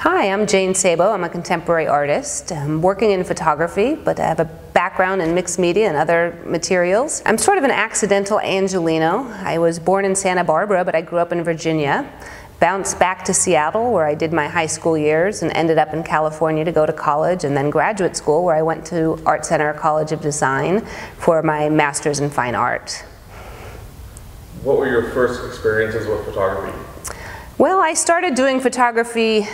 Hi, I'm Jane Szabo. I'm a contemporary artist. I'm working in photography, but I have a background in mixed media and other materials. I'm sort of an accidental Angelino. I was born in Santa Barbara, but I grew up in Virginia. Bounced back to Seattle, where I did my high school years, and ended up in California to go to college and then graduate school, where I went to Art Center College of Design for my master's in fine art. What were your first experiences with photography? Well, I started doing photography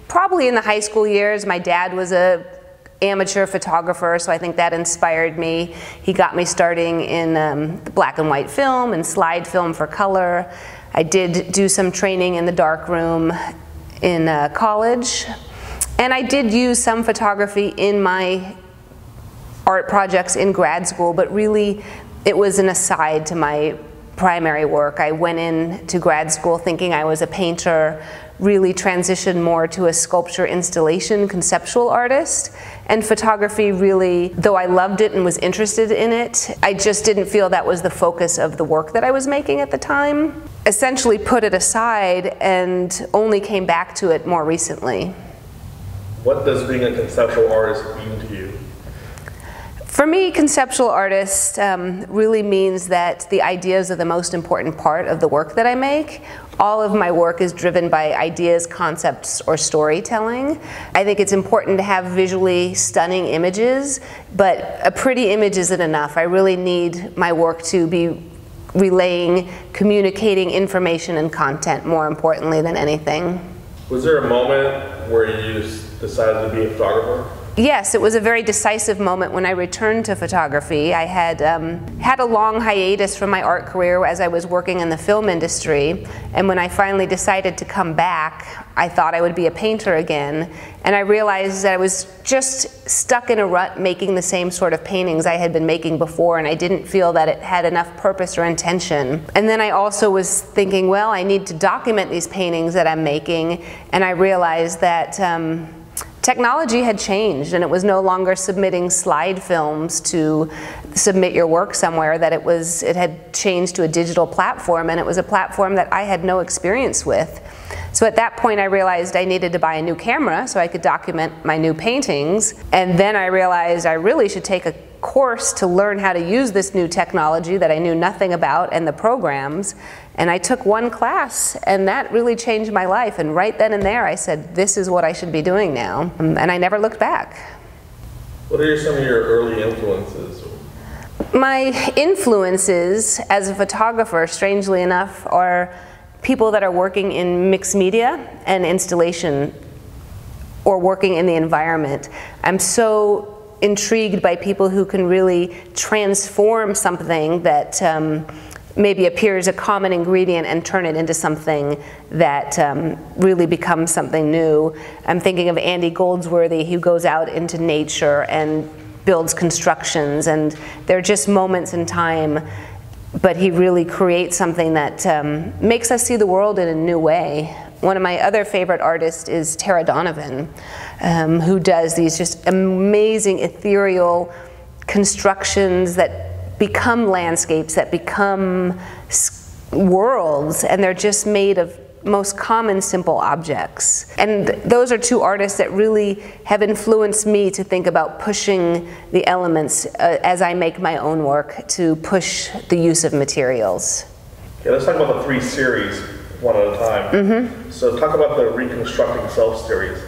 probably in the high school years. My dad was an amateur photographer, so I think that inspired me. He got me starting in black and white film and slide film for color. I did do some training in the darkroom in college, and I did use some photography in my art projects in grad school, but really it was an aside to my primary work. I went into grad school thinking I was a painter, really transitioned more to a sculpture, installation, conceptual artist. And photography really, though I loved it and was interested in it, I just didn't feel that was the focus of the work that I was making at the time. Essentially put it aside and only came back to it more recently. What does being a conceptual artist mean to you? For me, conceptual artist really means that the ideas are the most important part of the work that I make. All of my work is driven by ideas, concepts, or storytelling. I think it's important to have visually stunning images, but a pretty image isn't enough. I really need my work to be relaying, communicating information and content more importantly than anything. Was there a moment where you decided to be a photographer? Yes, it was a very decisive moment when I returned to photography. I had had a long hiatus from my art career as I was working in the film industry, and when I finally decided to come back, I thought I would be a painter again, and I realized that I was just stuck in a rut making the same sort of paintings I had been making before, and I didn't feel that it had enough purpose or intention. And then I also was thinking, well, I need to document these paintings that I'm making, and I realized that technology had changed, and it was no longer submitting slide films to submit your work somewhere, that it had changed to a digital platform, and it was a platform that I had no experience with. So at that point I realized I needed to buy a new camera so I could document my new paintings, and then I realized I really should take a course to learn how to use this new technology that I knew nothing about and the programs. And I took one class, and that really changed my life. And right then and there I said, this is what I should be doing now. And I never looked back. What are some of your early influences? My influences as a photographer, strangely enough, are people that are working in mixed media and installation or working in the environment. I'm so intrigued by people who can really transform something that maybe appears a common ingredient and turn it into something that really becomes something new. I'm thinking of Andy Goldsworthy, who goes out into nature and builds constructions, and they're just moments in time, but he really creates something that makes us see the world in a new way. One of my other favorite artists is Donovan, who does these just amazing ethereal constructions that become landscapes, that become worlds, and they're just made of most common, simple objects. And those are two artists that really have influenced me to think about pushing the elements as I make my own work, to push the use of materials. Okay, let's talk about the 3 series one at a time. Mm-hmm. So talk about the Reconstructing Self series.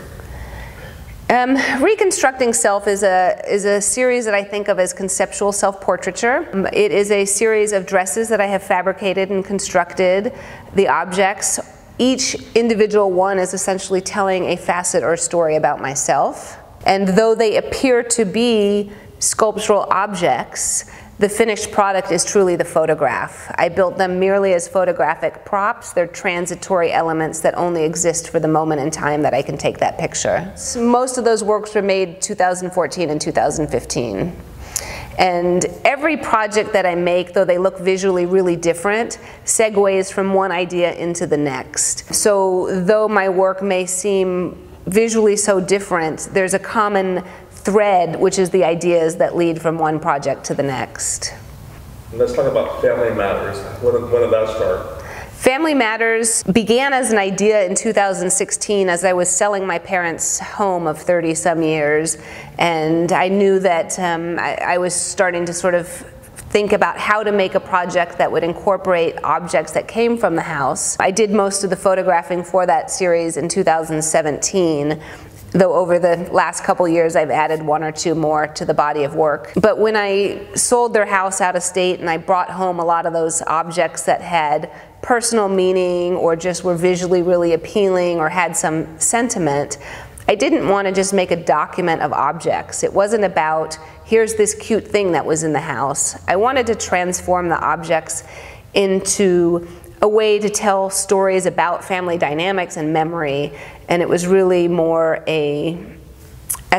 Reconstructing Self is a series that I think of as conceptual self-portraiture. It is a series of dresses that I have fabricated and constructed. The objects, each individual one is essentially telling a facet or story about myself. And though they appear to be sculptural objects, the finished product is truly the photograph. I built them merely as photographic props. They're transitory elements that only exist for the moment in time that I can take that picture. So most of those works were made 2014 and 2015. And every project that I make, though they look visually really different, segues from one idea into the next. So though my work may seem visually so different, there's a common thread, which is the ideas that lead from one project to the next. Let's talk about Family Matters. When did that start? Family Matters began as an idea in 2016 as I was selling my parents' home of 30-some years, and I knew that I was starting to sort of think about how to make a project that would incorporate objects that came from the house. I did most of the photographing for that series in 2017. Though over the last couple years I've added one or two more to the body of work. But when I sold their house out of state and I brought home a lot of those objects that had personal meaning or just were visually really appealing or had some sentiment, I didn't want to just make a document of objects. It wasn't about, here's this cute thing that was in the house. I wanted to transform the objects into a way to tell stories about family dynamics and memory, and it was really more a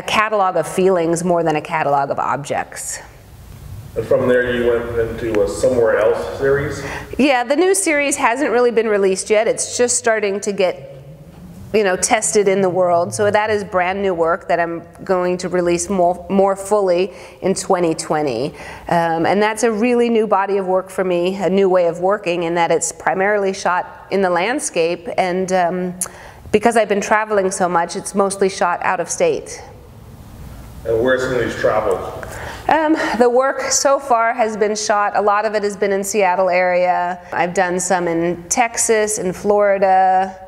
catalog of feelings more than a catalog of objects. And from there you went into a Somewhere Else series? Yeah, the new series hasn't really been released yet. It's just starting to get tested in the world. So that is brand new work that I'm going to release more fully in 2020. And that's a really new body of work for me, a new way of working, in that it's primarily shot in the landscape, and because I've been traveling so much, it's mostly shot out of state. And where's some of these traveled? The work so far has been shot, a lot of it has been in Seattle area. I've done some in Texas, in Florida,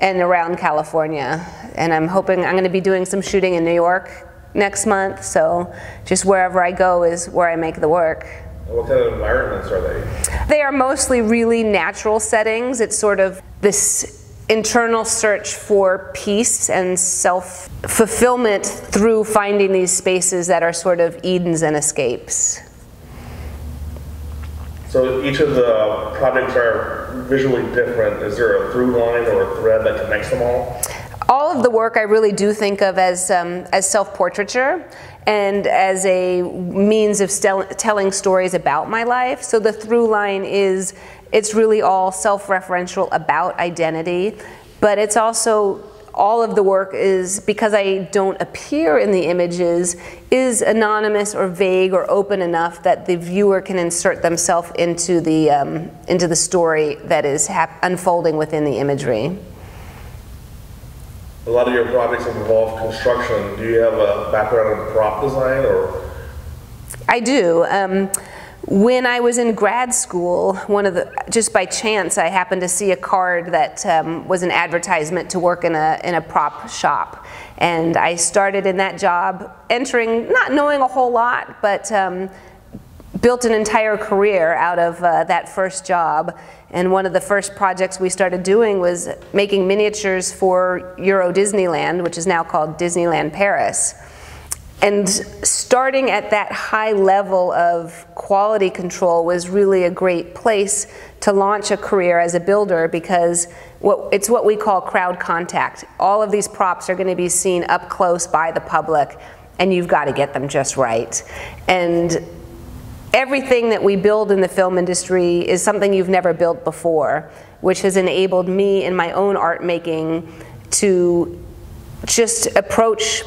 and around California. And I'm hoping I'm going to be doing some shooting in New York next month, so just wherever I go is where I make the work. And what kind of environments are they? They are mostly really natural settings. It's sort of this internal search for peace and self-fulfillment through finding these spaces that are sort of Edens and escapes. So each of the projects are visually different. Is there a through line or a thread that connects them all? All of the work I really do think of as self-portraiture and as a means of telling stories about my life. So the through line is, it's really all self-referential about identity, but it's also, all of the work is, because I don't appear in the images, is anonymous or vague or open enough that the viewer can insert themselves into the story that is unfolding within the imagery. A lot of your projects involve construction. Do you have a background in prop design, or? I do. When I was in grad school, just by chance, I happened to see a card that was an advertisement to work in a prop shop. And I started in that job, entering, not knowing a whole lot, but built an entire career out of that first job. And one of the first projects we started doing was making miniatures for Euro Disneyland, which is now called Disneyland Paris. And starting at that high level of quality control was really a great place to launch a career as a builder, because it's what we call crowd contact. All of these props are going to be seen up close by the public, and you've got to get them just right. And everything that we build in the film industry is something you've never built before, which has enabled me in my own art making to just approach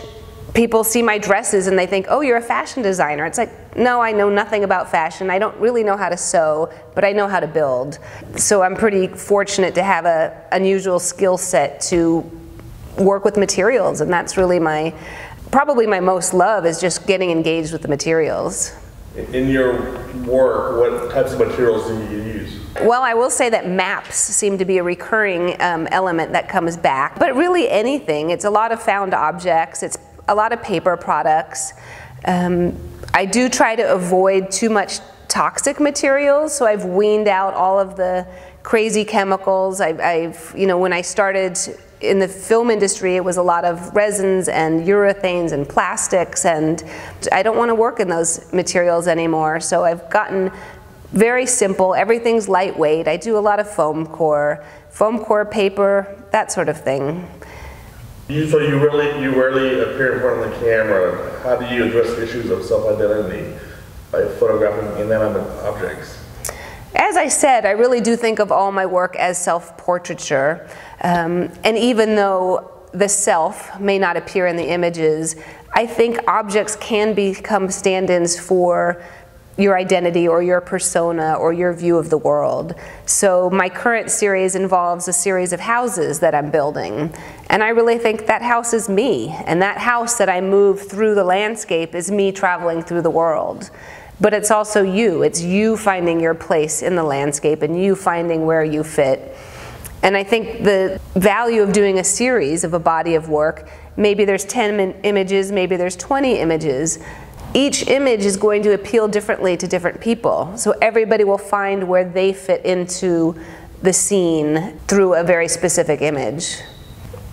people. See my dresses and they think, oh, you're a fashion designer. It's like, no, I know nothing about fashion. I don't really know how to sew, but I know how to build. So I'm pretty fortunate to have an unusual skill set to work with materials, and that's really probably my most love, is just getting engaged with the materials. In your work, what types of materials do you use? Well, I will say that maps seem to be a recurring element that comes back, but really anything. It's a lot of found objects, it's a lot of paper products. I do try to avoid too much toxic materials, so I've weaned out all of the crazy chemicals. When I started in the film industry, it was a lot of resins and urethanes and plastics, and I don't want to work in those materials anymore. So I've gotten very simple. Everything's lightweight. I do a lot of foam core paper, that sort of thing. So you rarely appear in front of the camera. How do you address issues of self-identity by photographing inanimate objects? As I said, I really do think of all my work as self-portraiture, and even though the self may not appear in the images, I think objects can become stand-ins for your identity or your persona or your view of the world. So my current series involves a series of houses that I'm building. And I really think that house is me. And that house that I move through the landscape is me traveling through the world. But it's also you. It's you finding your place in the landscape and you finding where you fit. And I think the value of doing a series of a body of work, maybe there's 10 images, maybe there's 20 images, each image is going to appeal differently to different people. So everybody will find where they fit into the scene through a very specific image.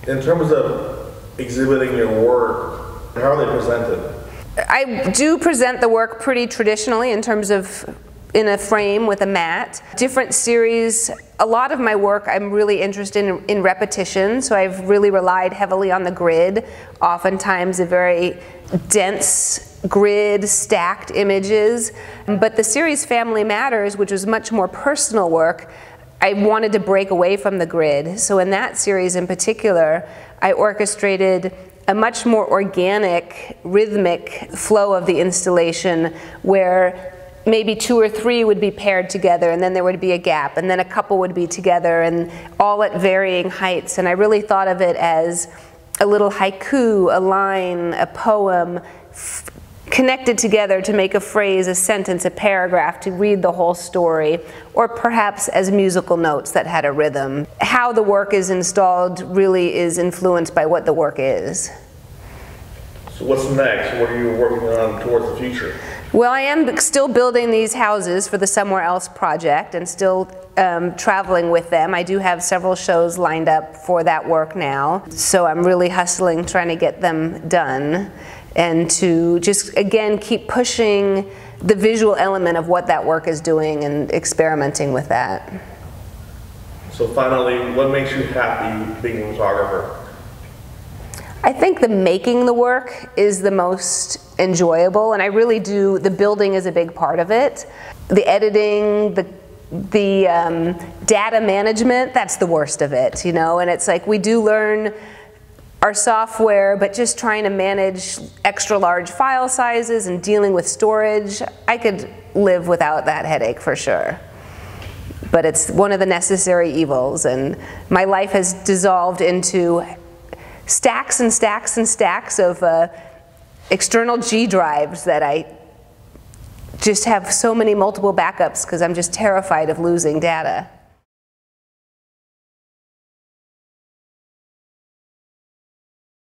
In terms of exhibiting your work, how are they presented? I do present the work pretty traditionally in terms of in a frame with a mat. Different series, a lot of my work I'm really interested in repetition, so I've really relied heavily on the grid, oftentimes a very dense grid, stacked images. But the series Family Matters, which was much more personal work, I wanted to break away from the grid. So in that series in particular, I orchestrated a much more organic, rhythmic flow of the installation where maybe 2 or 3 would be paired together and then there would be a gap and then a couple would be together and all at varying heights. And I really thought of it as a little haiku, a line, a poem, connected together to make a phrase, a sentence, a paragraph, to read the whole story, or perhaps as musical notes that had a rhythm. How the work is installed really is influenced by what the work is. So what's next? What are you working on towards the future? Well, I am still building these houses for the Somewhere Else project and still traveling with them. I do have several shows lined up for that work now, so I'm really hustling trying to get them done and to just, again, keep pushing the visual element of what that work is doing and experimenting with that. So finally, what makes you happy being a photographer? I think the making the work is the most enjoyable, and I really do, the building is a big part of it. The editing, the data management, that's the worst of it, you know, and it's like we do learn our software, but just trying to manage extra large file sizes and dealing with storage, I could live without that headache for sure. But it's one of the necessary evils, and my life has dissolved into stacks and stacks and stacks of external G drives that I just have so many multiple backups because I'm just terrified of losing data.